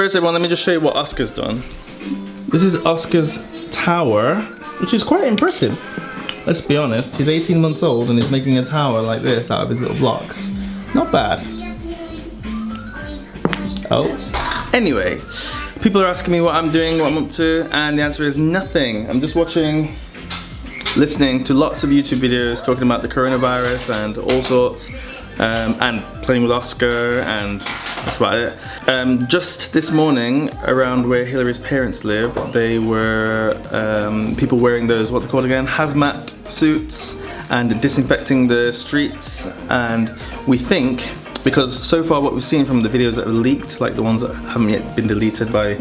First everyone, let me just show you what Oscar's done. This is Oscar's tower, which is quite impressive. Let's be honest, he's 18 months old and he's making a tower like this out of his little blocks. Not bad. Oh. Anyway, people are asking me what I'm doing, what I'm up to, and the answer is nothing. I'm just listening to lots of YouTube videos talking about the coronavirus and all sorts, and playing with Oscar, and that's about it. Just this morning, around where Hillary's parents live, they were people wearing those, what they called again, hazmat suits, and disinfecting the streets. And we think, because so far what we've seen from the videos that were leaked, like the ones that haven't yet been deleted by,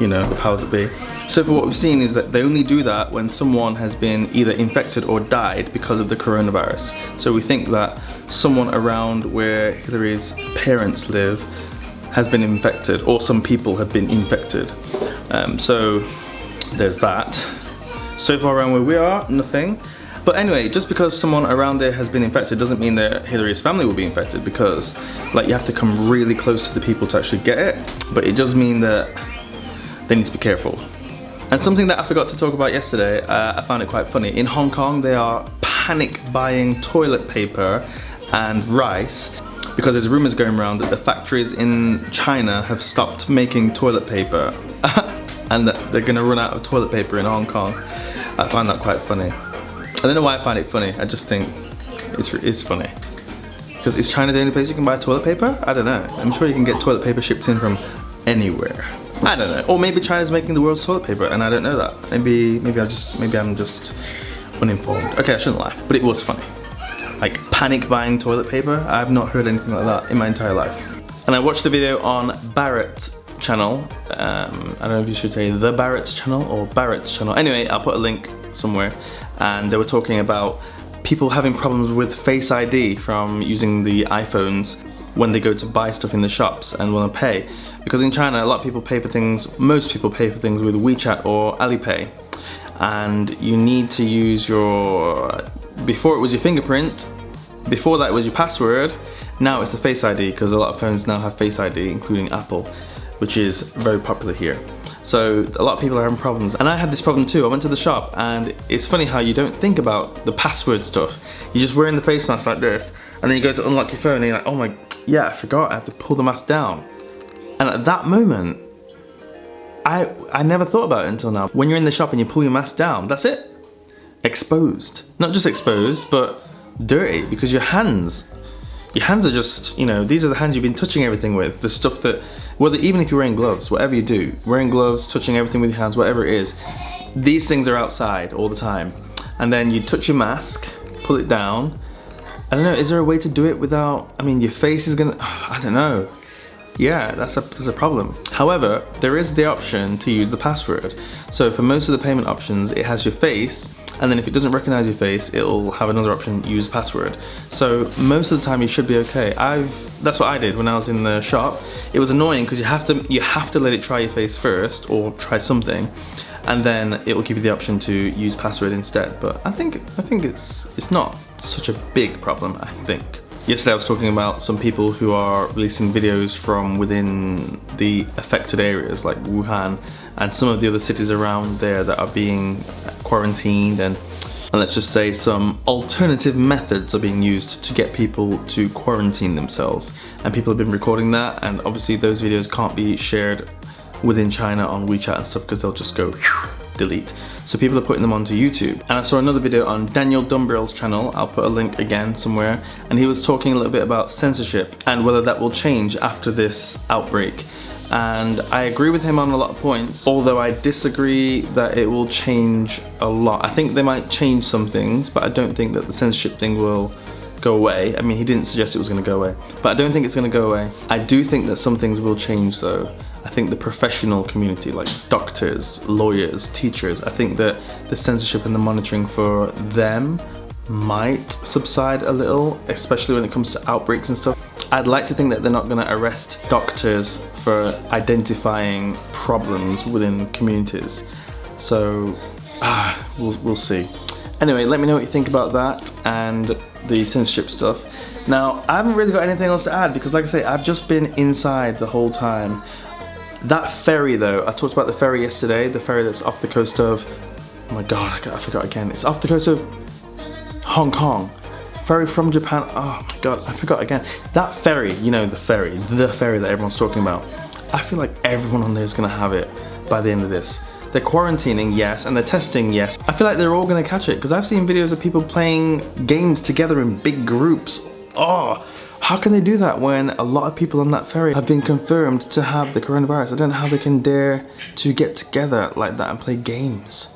you know, the powers that be, so far what we've seen is that they only do that when someone has been either infected or died because of the coronavirus. So we think that someone around where Hillary's parents live has been infected, or some people have been infected. So there's that. So far around where we are, nothing. But anyway, just because someone around there has been infected doesn't mean that Hillary's family will be infected, because like you have to come really close to the people to actually get it. But it does mean that they need to be careful. And something that I forgot to talk about yesterday, I found it quite funny. In Hong Kong, they are panic buying toilet paper and rice because there's rumors going around that the factories in China have stopped making toilet paper and that they're gonna run out of toilet paper in Hong Kong. I find that quite funny. I don't know why I find it funny, I just think it's funny. Because is China the only place you can buy toilet paper? I don't know. I'm sure you can get toilet paper shipped in from anywhere. I don't know. Or maybe China's making the world's toilet paper and I don't know that. Maybe I'm just uninformed. Okay, I shouldn't laugh, but it was funny. Like panic buying toilet paper, I've not heard anything like that in my entire life. And I watched a video on Barrett's channel. I don't know if you should say the Barrett's channel or Barrett's channel. Anyway, I'll put a link somewhere. And they were talking about people having problems with Face ID from using the iPhones when they go to buy stuff in the shops and want to pay. Because in China, a lot of people pay for things, most people pay for things with WeChat or Alipay. And you need to use your, before it was your fingerprint, before that it was your password, now it's the Face ID, because a lot of phones now have Face ID, including Apple, which is very popular here. So a lot of people are having problems, and I had this problem too. I went to the shop, and it's funny how you don't think about the password stuff. You're just wearing the face mask like this, and then you go to unlock your phone and you're like, oh my, yeah, I forgot, I have to pull the mask down. And at that moment, I never thought about it until now. When you're in the shop and you pull your mask down, that's it. Exposed. Not just exposed, but dirty, because your hands are just, you know, these are the hands you've been touching everything with. The stuff that, whether, even if you're wearing gloves, whatever you do, wearing gloves, touching everything with your hands, whatever it is, these things are outside all the time. And then you touch your mask, pull it down. I don't know, is there a way to do it without, I mean, your face is gonna, I don't know. Yeah, that's a problem. However, there is the option to use the password. So for most of the payment options, it has your face, and then if it doesn't recognize your face, it'll have another option, use password. So most of the time you should be okay. That's what I did when I was in the shop. It was annoying because you have to let it try your face first, or try something, and then it will give you the option to use password instead. But I think it's not such a big problem, I think. Yesterday I was talking about some people who are releasing videos from within the affected areas like Wuhan and some of the other cities around there that are being quarantined, and let's just say some alternative methods are being used to get people to quarantine themselves. And people have been recording that, and obviously those videos can't be shared within China on WeChat and stuff because they'll just go delete. So people are putting them onto YouTube. And I saw another video on Daniel Dumbrell's channel, I'll put a link again somewhere, and he was talking a little bit about censorship and whether that will change after this outbreak. And I agree with him on a lot of points, although I disagree that it will change a lot. I think they might change some things, but I don't think that the censorship thing will go away. I mean, he didn't suggest it was going to go away, but I don't think it's going to go away. I do think that some things will change though. I think the professional community, like doctors, lawyers, teachers, I think that the censorship and the monitoring for them might subside a little, especially when it comes to outbreaks and stuff. I'd like to think that they're not going to arrest doctors for identifying problems within communities. So, we'll see. Anyway, let me know what you think about that and the censorship stuff. Now, I haven't really got anything else to add because, like I say, I've just been inside the whole time. That ferry though, I talked about the ferry yesterday, the ferry that's off the coast of, oh my god, I forgot again. It's off the coast of Hong Kong. Ferry from Japan, oh my god, I forgot again. That ferry, you know, the ferry that everyone's talking about. I feel like everyone on there is gonna have it by the end of this. They're quarantining, yes, and they're testing, yes. I feel like they're all gonna catch it because I've seen videos of people playing games together in big groups. Oh, how can they do that when a lot of people on that ferry have been confirmed to have the coronavirus? I don't know how they can dare to get together like that and play games.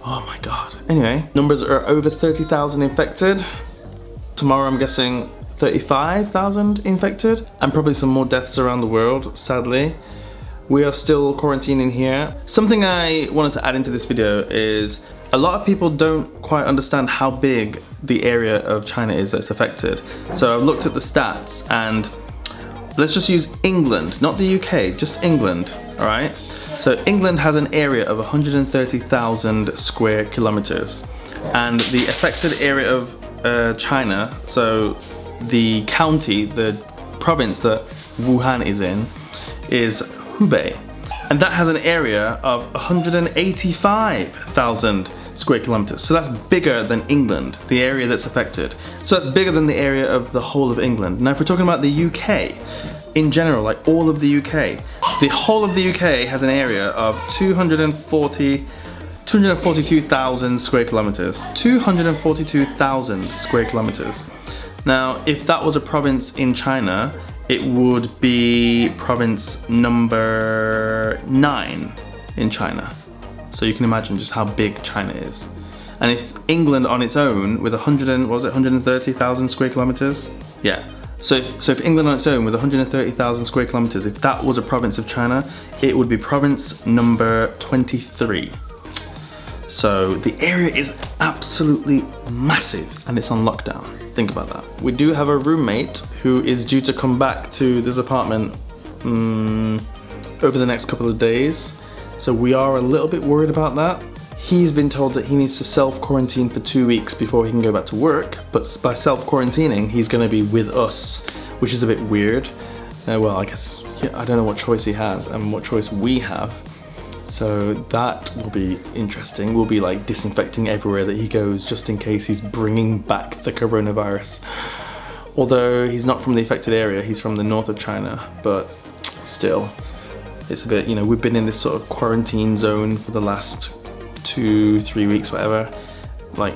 Oh my god. Anyway, numbers are over 30,000 infected. Tomorrow I'm guessing 35,000 infected, and probably some more deaths around the world, sadly. We are still quarantining here. Something I wanted to add into this video is a lot of people don't quite understand how big the area of China is that's affected. So I've looked at the stats, and let's just use England, not the UK, just England, all right? So England has an area of 130,000 square kilometers, and the affected area of China, so the county, the province that Wuhan is in, is Hubei, and that has an area of 185,000 square kilometers. So that's bigger than England, the area that's affected. So that's bigger than the area of the whole of England. Now if we're talking about the UK in general, like all of the UK, the whole of the UK has an area of 242,000 square kilometers. 242,000 square kilometers. Now, if that was a province in China, it would be province number 9 in China. So you can imagine just how big China is. And if England on its own with 130,000 square kilometers? Yeah. So if England on its own with 130,000 square kilometers, if that was a province of China, it would be province number 23. So the area is absolutely massive, and it's on lockdown. Think about that. We do have a roommate who is due to come back to this apartment over the next couple of days. So we are a little bit worried about that. He's been told that he needs to self-quarantine for 2 weeks before he can go back to work, but by self-quarantining, he's gonna be with us, which is a bit weird. Well, I guess, yeah, I don't know what choice he has and what choice we have. So that will be interesting. We'll be like disinfecting everywhere that he goes just in case he's bringing back the coronavirus. Although he's not from the affected area, he's from the north of China, but still, it's a bit, you know, we've been in this sort of quarantine zone for the last 2-3 weeks, whatever, like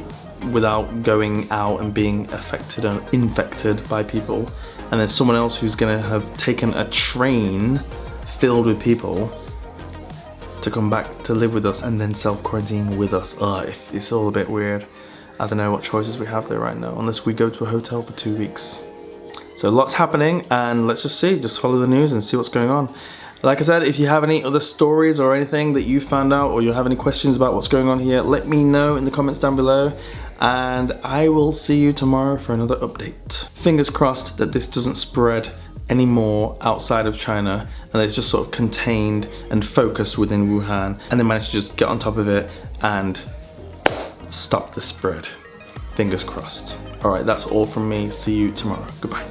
without going out and being affected and infected by people. And then someone else who's gonna have taken a train filled with people to come back to live with us and then self-quarantine with us. It's all a bit weird. I don't know what choices we have there right now, unless we go to a hotel for 2 weeks. So lots happening, and let's just see, just follow the news and see what's going on. Like I said, if you have any other stories or anything that you found out, or you have any questions about what's going on here, let me know in the comments down below, and I will see you tomorrow for another update. Fingers crossed that this doesn't spread anymore outside of China, and it's just sort of contained and focused within Wuhan, and they managed to just get on top of it and stop the spread. Fingers crossed. All right, that's all from me. See you tomorrow. Goodbye.